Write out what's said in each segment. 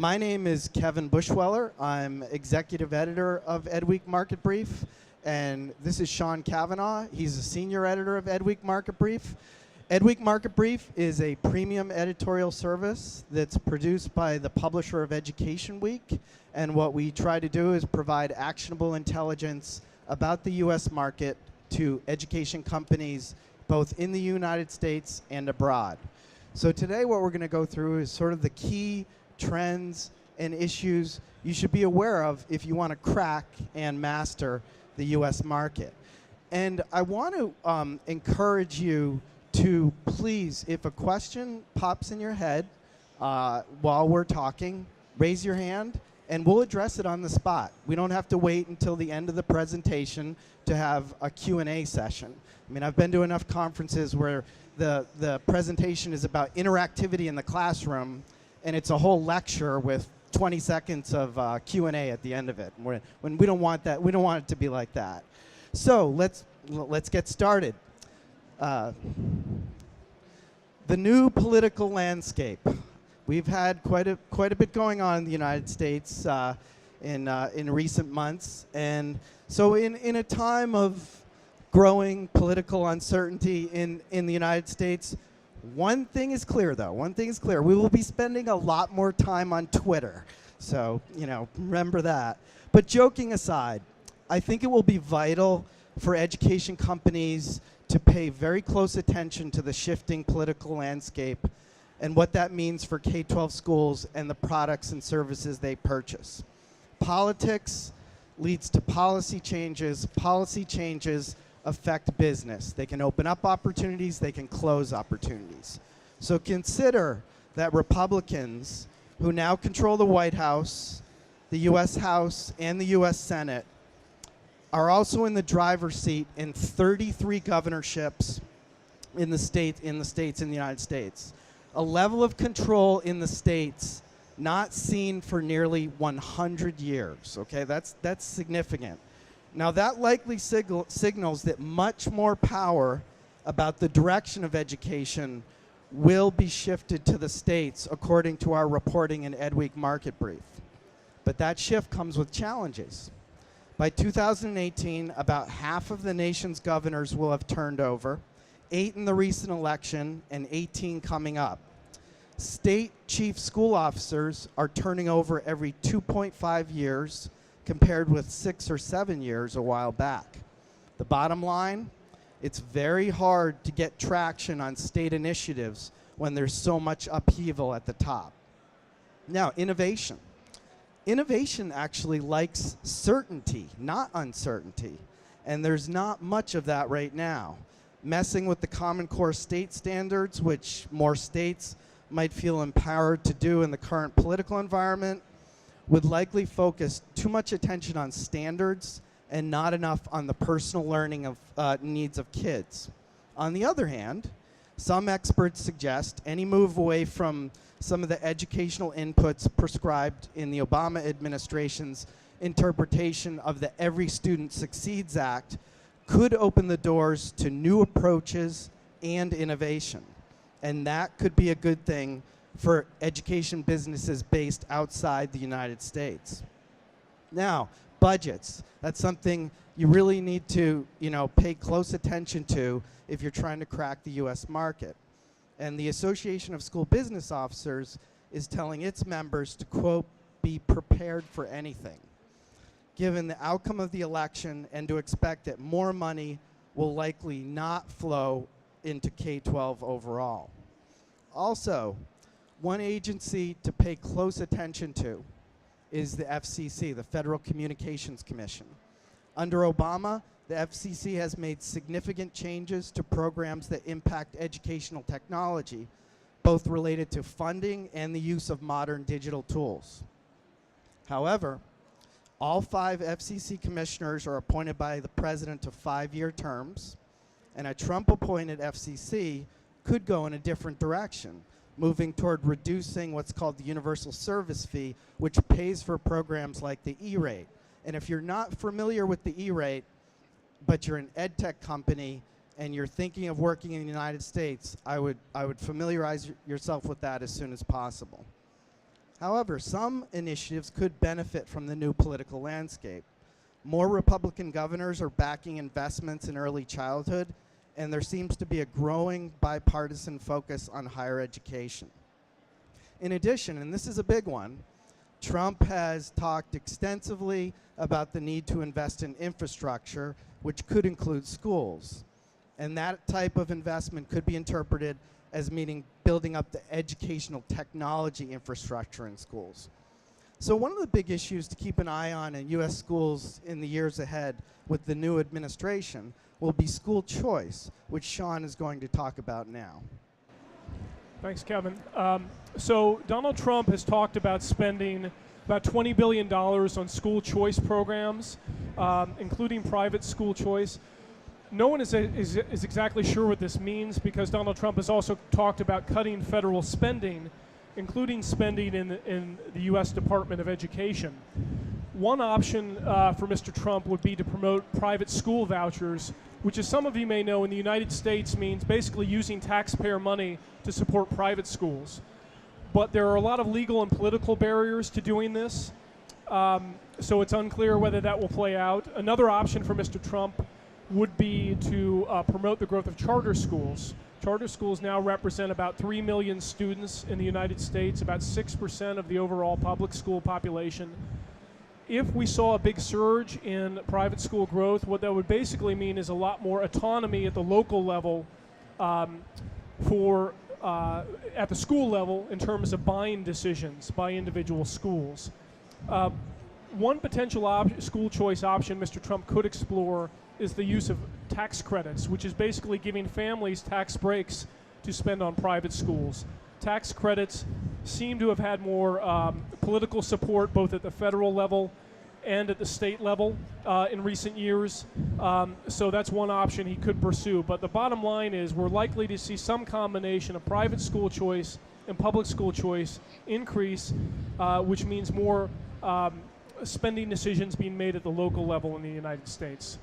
My name is Kevin Bushweller. I'm executive editor of EdWeek Market Brief. And this is Sean Cavanaugh. He's a senior editor of EdWeek Market Brief. EdWeek Market Brief is a premium editorial service that's produced by the publisher of Education Week. And what we try to do is provide actionable intelligence about the US market to education companies both in the United States and abroad. So today what we're going to go through is sort of the key trends and issues you should be aware of if you want to crack and master the US market. And I want to encourage you to please, if a question pops in your head while we're talking, raise your hand and we'll address it on the spot. We don't have to wait until the end of the presentation to have a Q&A session. I mean, I've been to enough conferences where the presentation is about interactivity in the classroom, and it's a whole lecture with 20 seconds of Q&A at the end of it. When we don't want that, we don't want it to be like that. So let's get started. The new political landscape. We've had quite a bit going on in the United States in recent months, and so in a time of growing political uncertainty in the United States, one thing is clear, though. One thing is clear. We will be spending a lot more time on Twitter. So, you know, remember that. But joking aside, I think it will be vital for education companies to pay very close attention to the shifting political landscape and what that means for K-12 schools and the products and services they purchase. Politics leads to policy changes. Policy changes affect business. They can open up opportunities, they can close opportunities. So consider that Republicans who now control the White House, the US House, and the US Senate are also in the driver's seat in 33 governorships in the states in the United States. A level of control in the states not seen for nearly 100 years. Okay, that's significant. Now that likely signals that much more power about the direction of education will be shifted to the states according to our reporting in EdWeek Market Brief. But that shift comes with challenges. By 2018, about half of the nation's governors will have turned over, 8 in the recent election and 18 coming up. State chief school officers are turning over every 2.5 years, compared with 6 or 7 years a while back. The bottom line, it's very hard to get traction on state initiatives when there's so much upheaval at the top. Now, innovation. Innovation actually likes certainty, not uncertainty. And there's not much of that right now. Messing with the Common Core state standards, which more states might feel empowered to do in the current political environment, would likely focus too much attention on standards and not enough on the personal learning of needs of kids. On the other hand, some experts suggest any move away from some of the educational inputs prescribed in the Obama administration's interpretation of the Every Student Succeeds Act could open the doors to new approaches and innovation. And that could be a good thing for education businesses based outside the United States. Now, budgets. That's something you really need to, pay close attention to if you're trying to crack the US market. And the Association of School Business Officers is telling its members to, quote, be prepared for anything, given the outcome of the election, and to expect that more money will likely not flow into K-12 overall. Also, one agency to pay close attention to is the FCC, the Federal Communications Commission. Under Obama, the FCC has made significant changes to programs that impact educational technology, both related to funding and the use of modern digital tools. However, all 5 FCC commissioners are appointed by the president to 5-year terms, and a Trump-appointed FCC could go in a different direction, moving toward reducing what's called the universal service fee, which pays for programs like the E-rate. And if you're not familiar with the E-rate, but you're an ed tech company and you're thinking of working in the United States, I would familiarize yourself with that as soon as possible. However, some initiatives could benefit from the new political landscape. More Republican governors are backing investments in early childhood, and there seems to be a growing bipartisan focus on higher education. In addition, and this is a big one, Trump has talked extensively about the need to invest in infrastructure, which could include schools. And that type of investment could be interpreted as meaning building up the educational technology infrastructure in schools. So one of the big issues to keep an eye on in U.S. schools in the years ahead with the new administration will be school choice, which Sean is going to talk about now. Thanks, Kevin. So Donald Trump has talked about spending about $20 billion on school choice programs, including private school choice. No one is exactly sure what this means, because Donald Trump has also talked about cutting federal spending, including spending in the U.S. Department of Education. One option for Mr. Trump would be to promote private school vouchers, which, as some of you may know, in the United States means basically using taxpayer money to support private schools. But there are a lot of legal and political barriers to doing this, so it's unclear whether that will play out. Another option for Mr. Trump would be to promote the growth of charter schools. Charter schools now represent about 3 million students in the United States, about 6% of the overall public school population. If we saw a big surge in private school growth, what that would basically mean is a lot more autonomy at the local level at the school level in terms of buying decisions by individual schools. One potential school choice option Mr. Trump could explore is the use of tax credits, which is basically giving families tax breaks to spend on private schools. Tax credits seem to have had more political support both at the federal level and at the state level in recent years. So that's one option he could pursue. But the bottom line is we're likely to see some combination of private school choice and public school choice increase, which means more spending decisions being made at the local level in the United States.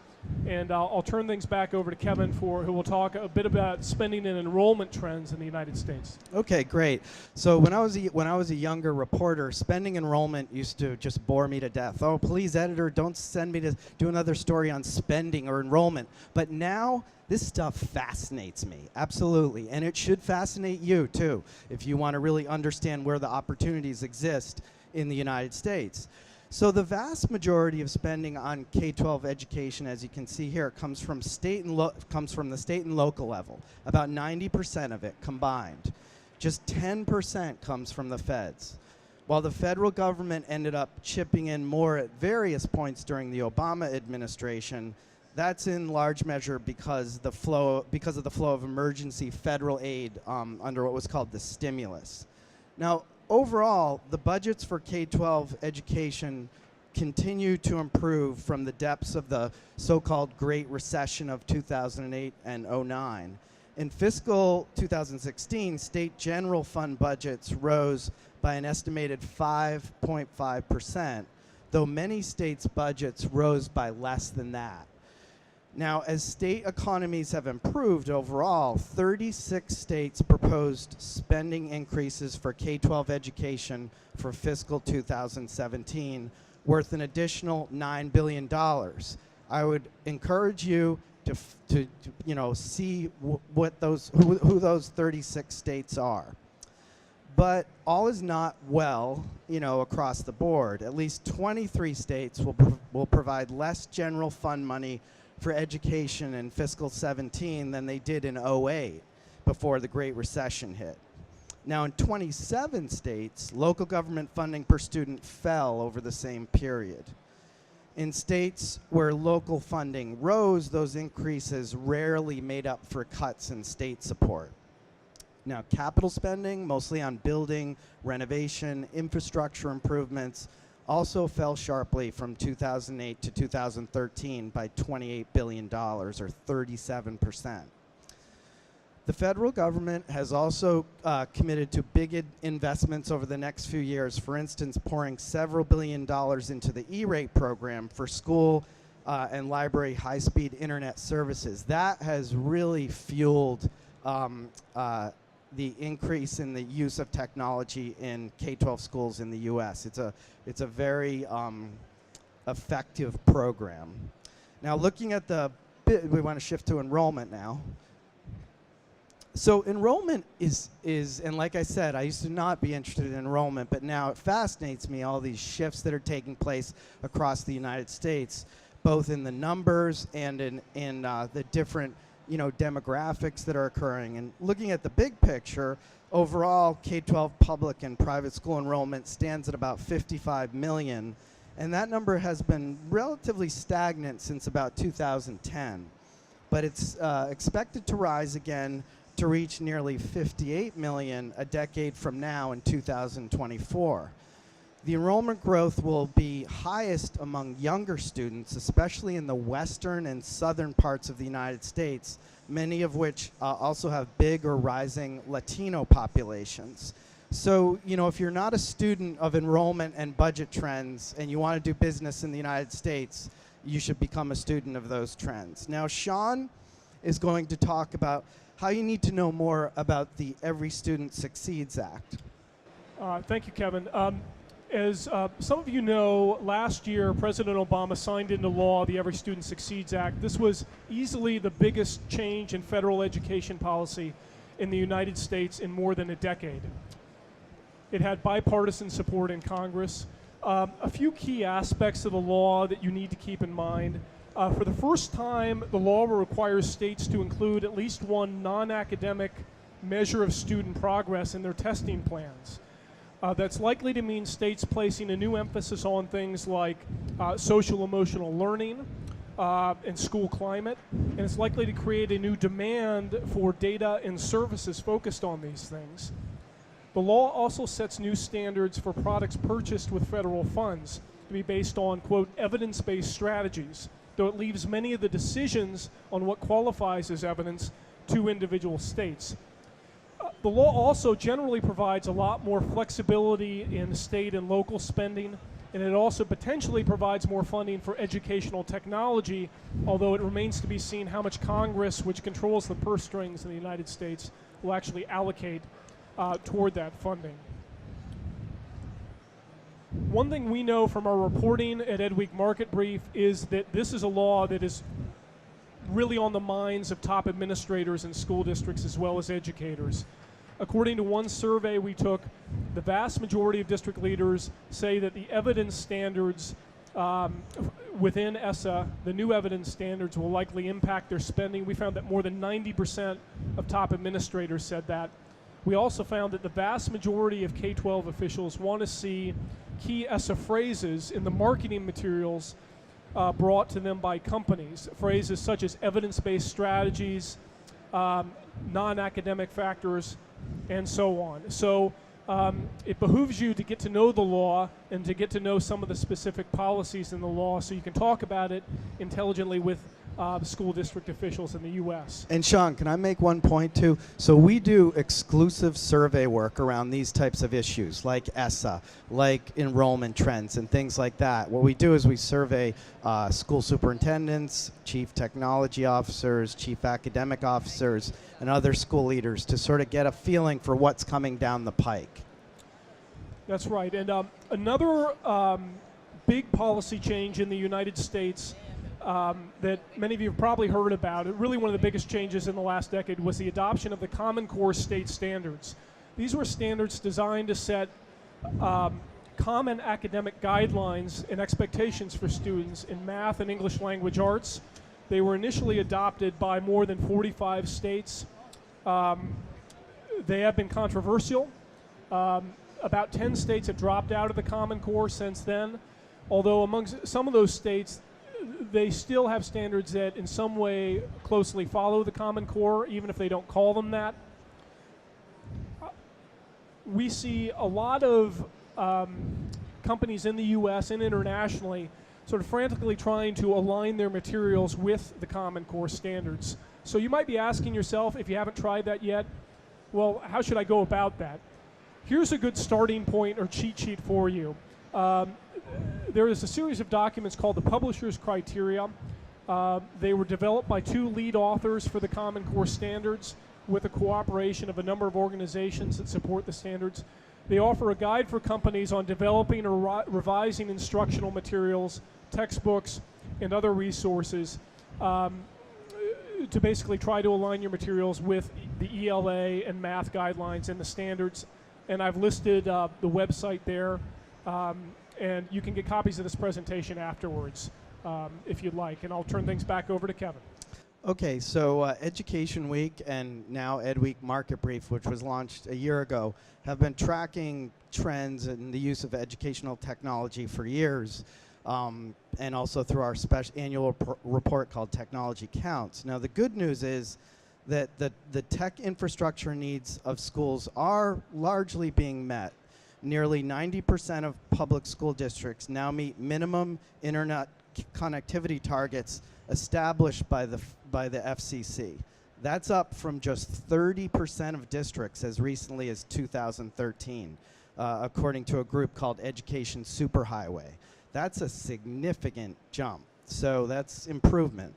And I'll turn things back over to Kevin, who will talk a bit about spending and enrollment trends in the United States. Okay, great. So when I was a younger reporter, spending enrollment used to just bore me to death. Oh, please, editor, don't send me to do another story on spending or enrollment. But now this stuff fascinates me, absolutely, and it should fascinate you too, if you want to really understand where the opportunities exist in the United States. So the vast majority of spending on K-12 education, as you can see here, comes from the state and local level. About 90% of it combined. Just 10% comes from the feds. While the federal government ended up chipping in more at various points during the Obama administration, that's in large measure because of the flow of emergency federal aid under what was called the stimulus. Now, overall, the budgets for K-12 education continue to improve from the depths of the so-called Great Recession of 2008 and 2009. In fiscal 2016, state general fund budgets rose by an estimated 5.5%, though many states' budgets rose by less than that. Now, as state economies have improved overall, 36 states proposed spending increases for K-12 education for fiscal 2017, worth an additional $9 billion. I would encourage you to see who those 36 states are. But all is not well, across the board. At least 23 states will provide less general fund money for education in fiscal 17 than they did in 2008 before the Great Recession hit. Now, in 27 states, local government funding per student fell over the same period. In states where local funding rose, those increases rarely made up for cuts in state support. Now, capital spending, mostly on building, renovation, infrastructure improvements, also fell sharply from 2008 to 2013 by $28 billion, or 37%. The federal government has also committed to big investments over the next few years, for instance, pouring several $billions into the E-rate program for school and library high-speed internet services. That has really fueled the increase in the use of technology in K-12 schools in the U.S. It's a very effective program. Now, looking at we want to shift to enrollment now. So enrollment is, and like I said, I used to not be interested in enrollment, but now it fascinates me, all these shifts that are taking place across the United States, both in the numbers and in the different demographics that are occurring. And looking at the big picture, overall K-12 public and private school enrollment stands at about 55 million, and that number has been relatively stagnant since about 2010. But it's expected to rise again to reach nearly 58 million a decade from now in 2024. The enrollment growth will be highest among younger students, especially in the western and southern parts of the United States, many of which also have big or rising Latino populations. So, if you're not a student of enrollment and budget trends and you want to do business in the United States, you should become a student of those trends. Now, Sean is going to talk about how you need to know more about the Every Student Succeeds Act. Thank you, Kevin. As some of you know, last year President Obama signed into law the Every Student Succeeds Act. This was easily the biggest change in federal education policy in the United States in more than a decade. It had bipartisan support in Congress. A few key aspects of the law that you need to keep in mind. For the first time, the law requires states to include at least one non-academic measure of student progress in their testing plans. That's likely to mean states placing a new emphasis on things like social emotional learning and school climate, and it's likely to create a new demand for data and services focused on these things. The law also sets new standards for products purchased with federal funds to be based on, quote, evidence-based strategies, though it leaves many of the decisions on what qualifies as evidence to individual states. The law also generally provides a lot more flexibility in state and local spending, and it also potentially provides more funding for educational technology, although it remains to be seen how much Congress, which controls the purse strings in the United States, will actually allocate toward that funding. One thing we know from our reporting at EdWeek Market Brief is that this is a law that is really on the minds of top administrators in school districts as well as educators. According to one survey we took, the vast majority of district leaders say that the evidence standards within ESSA, the new evidence standards, will likely impact their spending. We found that more than 90% of top administrators said that. We also found that the vast majority of K-12 officials want to see key ESSA phrases in the marketing materials brought to them by companies. Phrases such as evidence-based strategies, non-academic factors, and so on. So it behooves you to get to know the law and to get to know some of the specific policies in the law so you can talk about it intelligently with school district officials in the U.S. And Sean, can I make one point too? So we do exclusive survey work around these types of issues, like ESSA, like enrollment trends and things like that. What we do is we survey school superintendents, chief technology officers, chief academic officers, and other school leaders to sort of get a feeling for what's coming down the pike. That's right. And another big policy change in the United States that many of you have probably heard about, really one of the biggest changes in the last decade, was the adoption of the Common Core state standards. These were standards designed to set common academic guidelines and expectations for students in math and English language arts. They were initially adopted by more than 45 states. They have been controversial. About 10 states have dropped out of the Common Core since then, although among some of those states, they still have standards that in some way closely follow the Common Core, even if they don't call them that. We see a lot of companies in the US and internationally sort of frantically trying to align their materials with the Common Core standards. So you might be asking yourself, if you haven't tried that yet, well, how should I go about that? Here's a good starting point or cheat sheet for you. There is a series of documents called the Publisher's Criteria. They were developed by two lead authors for the Common Core standards. with the cooperation of a number of organizations that support the standards. They offer a guide for companies on developing or revising instructional materials, textbooks, and other resources to basically try to align your materials with the ELA and math guidelines and the standards. And I've listed the website there, and you can get copies of this presentation afterwards if you'd like. And I'll turn things back over to Kevin. Okay, so Education Week and now EdWeek Market Brief, which was launched a year ago, have been tracking trends in the use of educational technology for years, and also through our annual report called Technology Counts. Now, the good news is that the tech infrastructure needs of schools are largely being met. Nearly 90% of public school districts now meet minimum internet connectivity targets established by the FCC. That's up from just 30% of districts as recently as 2013, according to a group called Education Superhighway. That's a significant jump, so that's improvement.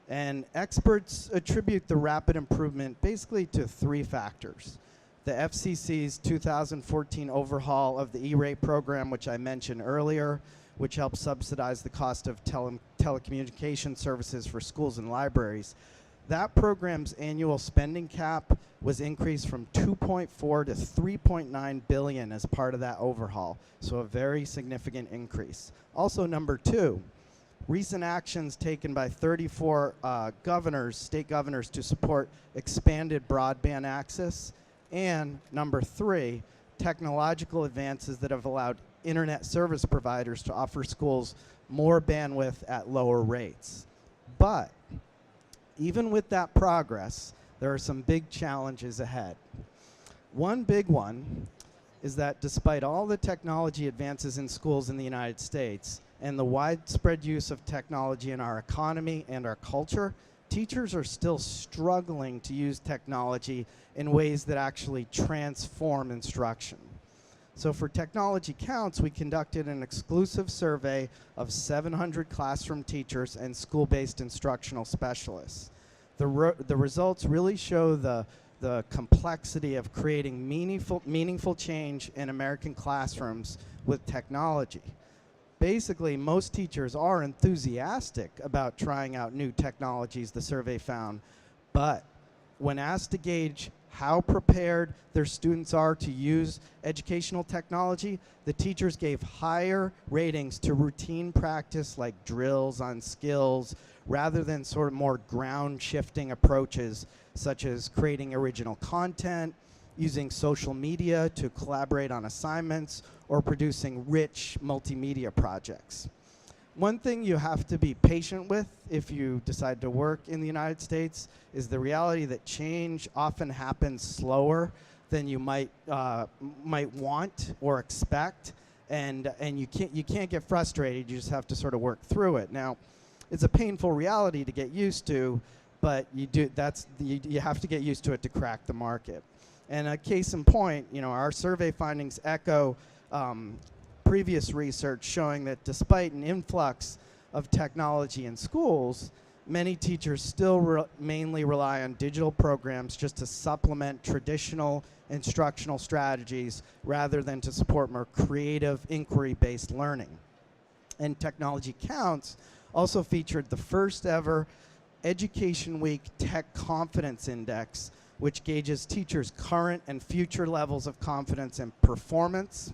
And experts attribute the rapid improvement basically to three factors. The FCC's 2014 overhaul of the E-rate program, which I mentioned earlier, which helps subsidize the cost of telecommunication services for schools and libraries. That program's annual spending cap was increased from $2.4 to $3.9 billion as part of that overhaul, so a very significant increase. Also, number two, recent actions taken by 34 state governors to support expanded broadband access, and number three, technological advances that have allowed internet service providers to offer schools more bandwidth at lower rates. But even with that progress, there are some big challenges ahead. One big one is that despite all the technology advances in schools in the United States and the widespread use of technology in our economy and our culture, teachers are still struggling to use technology in ways that actually transform instruction. So for Technology Counts, we conducted an exclusive survey of 700 classroom teachers and school-based instructional specialists. The results really show the complexity of creating meaningful change in American classrooms with technology. Basically, most teachers are enthusiastic about trying out new technologies, the survey found, but when asked to gauge how prepared their students are to use educational technology, the teachers gave higher ratings to routine practice like drills on skills rather than sort of more ground-shifting approaches such as creating original content, using social media to collaborate on assignments, or producing rich multimedia projects. One thing you have to be patient with if you decide to work in the United States is the reality that change often happens slower than you might want or expect, and you can't get frustrated. You just have to sort of work through it. Now, it's a painful reality to get used to, but you have to get used to it to crack the market. And a case in point, our survey findings echo previous research showing that despite an influx of technology in schools, many teachers still mainly rely on digital programs just to supplement traditional instructional strategies rather than to support more creative, inquiry-based learning. And Technology Counts also featured the first ever Education Week Tech Confidence Index, which gauges teachers' current and future levels of confidence in performance,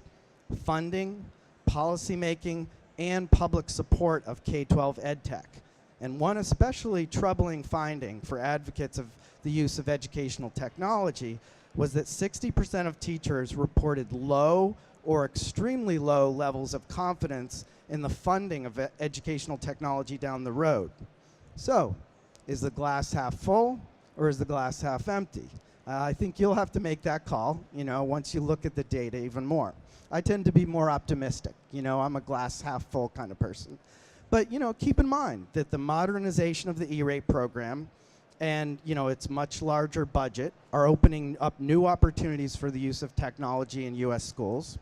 funding, policymaking, and public support of K-12 ed tech. And one especially troubling finding for advocates of the use of educational technology was that 60% of teachers reported low or extremely low levels of confidence in the funding of educational technology down the road. So, is the glass half full or is the glass half empty? I think you'll have to make that call, once you look at the data even more. I tend to be more optimistic. I'm a glass half full kind of person. But, keep in mind that the modernization of the E-rate program and, its much larger budget are opening up new opportunities for the use of technology in U.S. schools.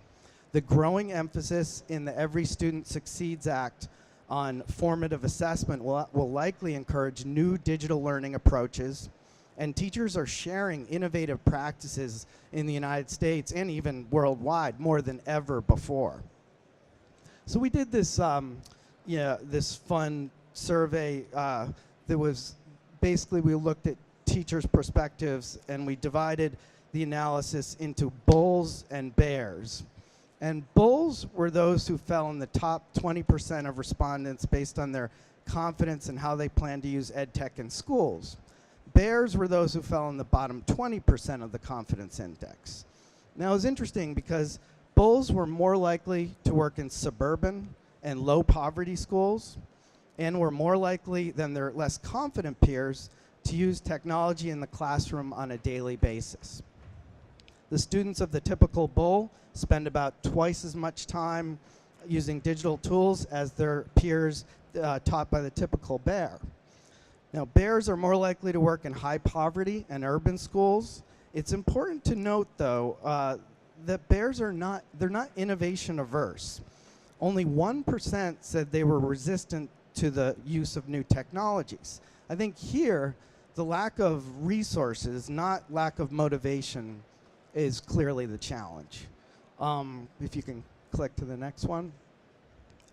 The growing emphasis in the Every Student Succeeds Act on formative assessment will likely encourage new digital learning approaches. And teachers are sharing innovative practices in the United States and even worldwide more than ever before. So we did this, this fun survey that was basically, we looked at teachers' perspectives and we divided the analysis into bulls and bears. And bulls were those who fell in the top 20% of respondents based on their confidence in how they plan to use ed tech in schools. Bears were those who fell in the bottom 20% of the confidence index. Now, it was interesting because bulls were more likely to work in suburban and low poverty schools and were more likely than their less confident peers to use technology in the classroom on a daily basis. The students of the typical bull spend about twice as much time using digital tools as their peers taught by the typical bear. Now, bears are more likely to work in high poverty and urban schools. It's important to note, though, that bears are not innovation averse. Only 1% said they were resistant to the use of new technologies. I think here, the lack of resources, not lack of motivation, is clearly the challenge. If you can click to the next one.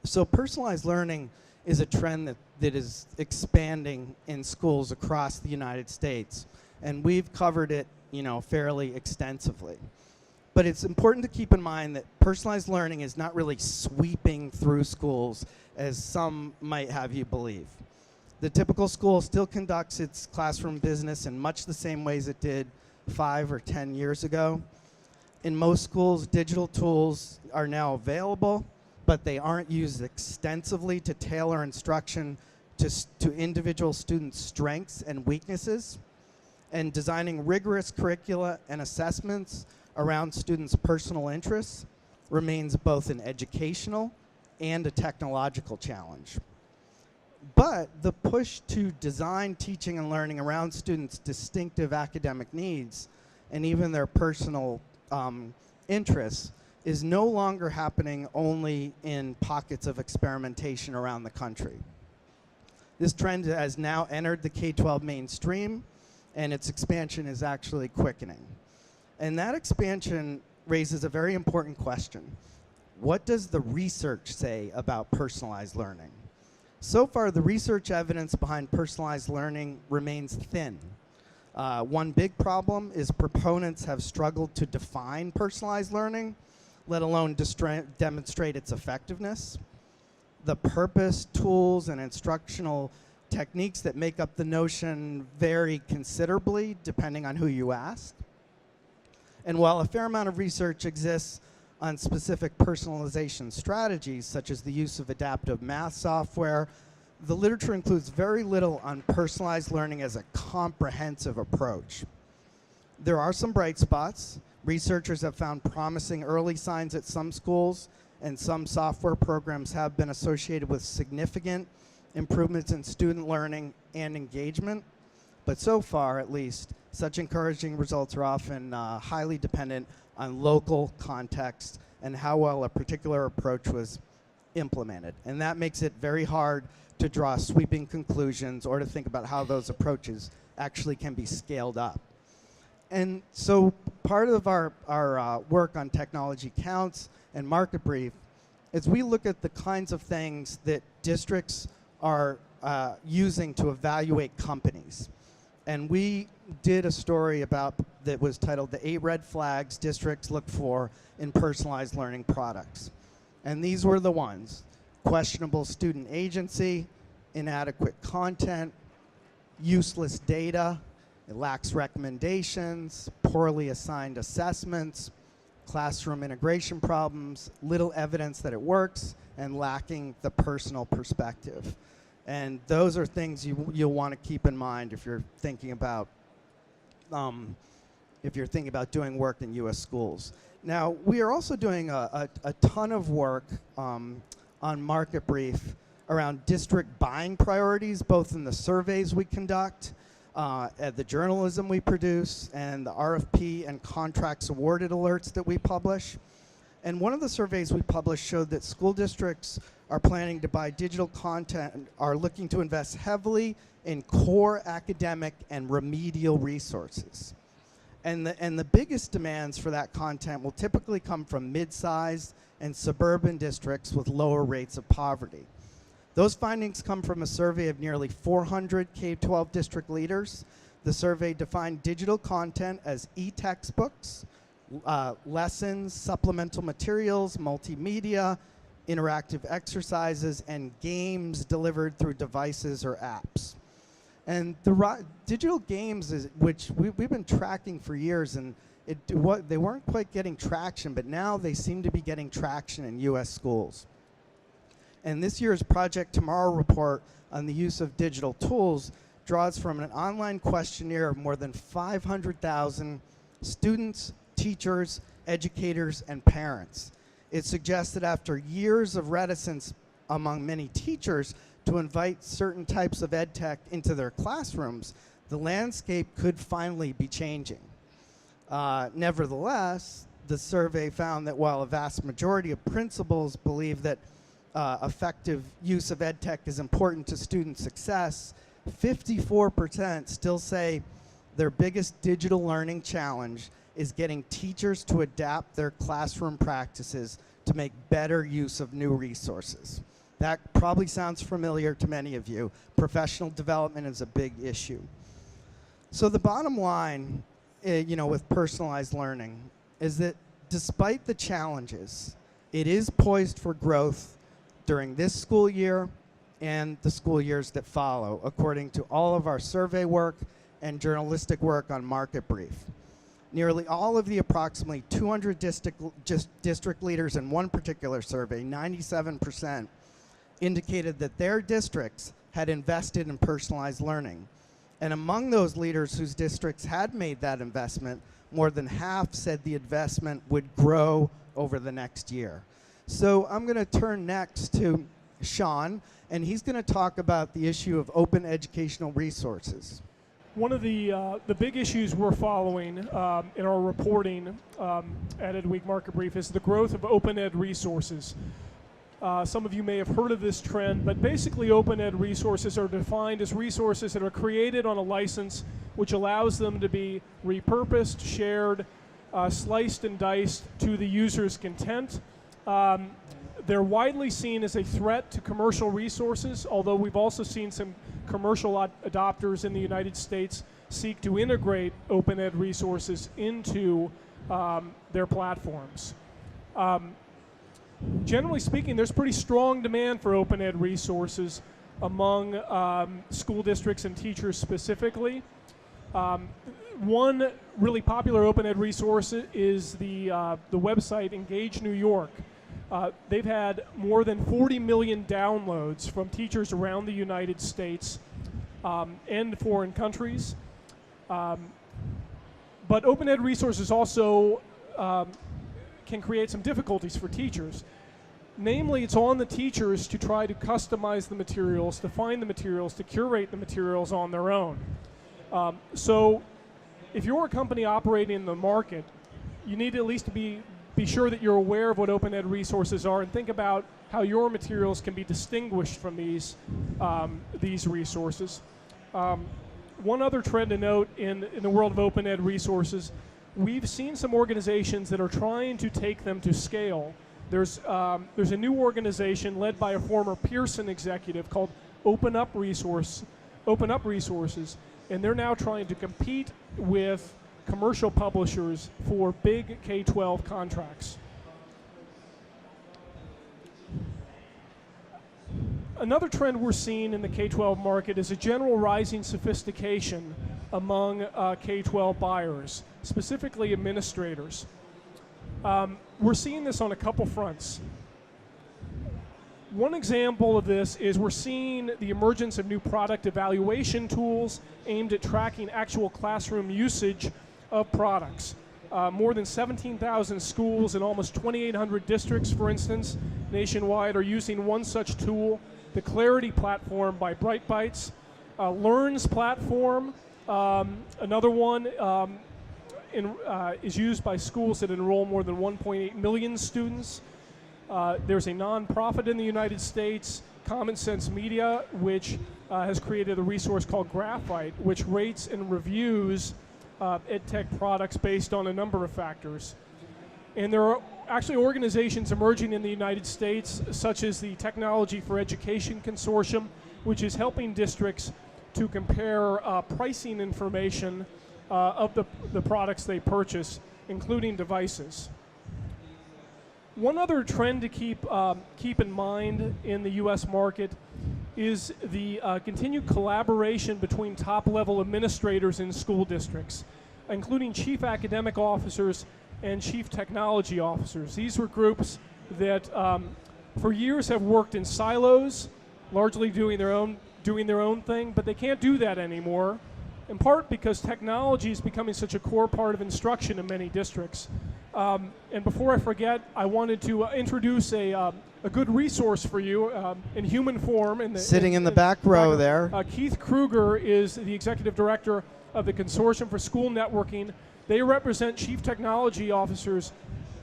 So personalized learning is a trend that is expanding in schools across the United States. And we've covered it, fairly extensively. But it's important to keep in mind that personalized learning is not really sweeping through schools as some might have you believe. The typical school still conducts its classroom business in much the same ways it did 5 or 10 years ago. In most schools, digital tools are now available, but they aren't used extensively to tailor instruction to individual students' strengths and weaknesses. And designing rigorous curricula and assessments around students' personal interests remains both an educational and a technological challenge. But the push to design teaching and learning around students' distinctive academic needs and even their personal interests is no longer happening only in pockets of experimentation around the country. This trend has now entered the K-12 mainstream, and its expansion is actually quickening. And that expansion raises a very important question. What does the research say about personalized learning? So far, the research evidence behind personalized learning remains thin. One big problem is proponents have struggled to define personalized learning, let alone demonstrate its effectiveness. The purpose, tools, and instructional techniques that make up the notion vary considerably depending on who you ask. And while a fair amount of research exists on specific personalization strategies, such as the use of adaptive math software, the literature includes very little on personalized learning as a comprehensive approach. There are some bright spots. Researchers have found promising early signs at some schools, and some software programs have been associated with significant improvements in student learning and engagement. But so far, at least, such encouraging results are often highly dependent on local context and how well a particular approach was implemented. And that makes it very hard to draw sweeping conclusions or to think about how those approaches actually can be scaled up. And so part of our work on Technology Counts and Market Brief is we look at the kinds of things that districts are using to evaluate companies. And we did a story about that was titled "The 8 Red Flags Districts Look For in Personalized Learning Products." And these were the ones: questionable student agency, inadequate content, useless data, it lacks recommendations, poorly assigned assessments, classroom integration problems, little evidence that it works, and lacking the personal perspective. And those are things you'll want to keep in mind if you're thinking about doing work in U.S. schools. Now, we are also doing a ton of work on Market Brief around district buying priorities, both in the surveys we conduct, at the journalism we produce, and the RFP and contracts awarded alerts that we publish. And one of the surveys we published showed that school districts are planning to buy digital content and are looking to invest heavily in core academic and remedial resources. And the biggest demands for that content will typically come from mid-sized and suburban districts with lower rates of poverty. Those findings come from a survey of nearly 400 K-12 district leaders. The survey defined digital content as e-textbooks, lessons, supplemental materials, multimedia, interactive exercises, and games delivered through devices or apps. And the digital games, which we've been tracking for years, and they weren't quite getting traction, but now they seem to be getting traction in US schools. And this year's Project Tomorrow report on the use of digital tools draws from an online questionnaire of more than 500,000 students, teachers, educators, and parents. It suggests that after years of reticence among many teachers to invite certain types of ed tech into their classrooms, the landscape could finally be changing. Nevertheless, the survey found that while a vast majority of principals believe that effective use of ed tech is important to student success, 54% still say their biggest digital learning challenge is getting teachers to adapt their classroom practices to make better use of new resources. That probably sounds familiar to many of you. Professional development is a big issue. So the bottom line, with personalized learning is that despite the challenges, it is poised for growth during this school year and the school years that follow, according to all of our survey work and journalistic work on Market Brief. Nearly all of the approximately 200 district leaders in one particular survey, 97%, indicated that their districts had invested in personalized learning. And among those leaders whose districts had made that investment, more than half said the investment would grow over the next year. So I'm going to turn next to Sean, and he's going to talk about the issue of open educational resources. One of the big issues we're following in our reporting at EdWeek Market Brief is the growth of open ed resources. Some of you may have heard of this trend, but basically open ed resources are defined as resources that are created on a license which allows them to be repurposed, shared, sliced and diced to the user's content. They're widely seen as a threat to commercial resources, although we've also seen some commercial adopters in the United States seek to integrate open ed resources into their platforms. Generally speaking, there's pretty strong demand for open ed resources among school districts and teachers specifically. One really popular open ed resource is the website Engage New York. They've had more than 40 million downloads from teachers around the United States and foreign countries. But open ed resources also can create some difficulties for teachers. Namely, it's on the teachers to try to customize the materials, to find the materials, to curate the materials on their own. So if you're a company operating in the market, you need to at least be sure that you're aware of what open ed resources are and think about how your materials can be distinguished from these resources. One other trend to note in the world of open ed resources, we've seen some organizations that are trying to take them to scale. There's a new organization led by a former Pearson executive called Open Up Resources, and they're now trying to compete with commercial publishers for big K-12 contracts. Another trend we're seeing in the K-12 market is a general rising sophistication among K-12 buyers, specifically administrators. We're seeing this on a couple fronts. One example of this is we're seeing the emergence of new product evaluation tools aimed at tracking actual classroom usage of products. More than 17,000 schools and almost 2,800 districts, for instance, nationwide are using one such tool, the Clarity platform by Bright Bytes. Learn's platform, another one, is used by schools that enroll more than 1.8 million students. There's a nonprofit in the United States, Common Sense Media, which has created a resource called Graphite, which rates and reviews EdTech products based on a number of factors. And there are actually organizations emerging in the United States, such as the Technology for Education Consortium, which is helping districts to compare pricing information of the products they purchase, including devices. One other trend to keep in mind in the U.S. market is the continued collaboration between top-level administrators in school districts, including chief academic officers and chief technology officers. These were groups that for years have worked in silos, largely doing their own thing, but they can't do that anymore, in part because technology is becoming such a core part of instruction in many districts. And before I forget, I wanted to introduce a good resource for you in human form. Sitting in the back row there. Keith Kruger is the executive director of the Consortium for School Networking. They represent chief technology officers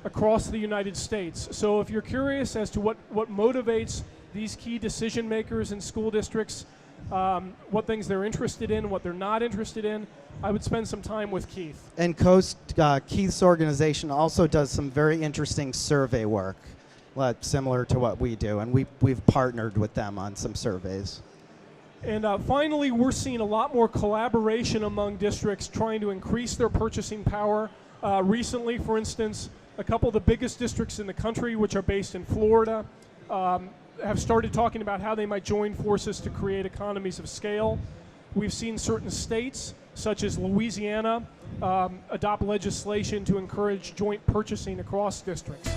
across the United States. So if you're curious as to what motivates these key decision makers in school districts, what things they're interested in, what they're not interested in, I would spend some time with Keith. And Keith's organization also does some very interesting survey work, similar to what we do, and we've partnered with them on some surveys. And finally, we're seeing a lot more collaboration among districts trying to increase their purchasing power. Recently, for instance, a couple of the biggest districts in the country, which are based in Florida, have started talking about how they might join forces to create economies of scale. We've seen certain states, such as Louisiana, adopt legislation to encourage joint purchasing across districts.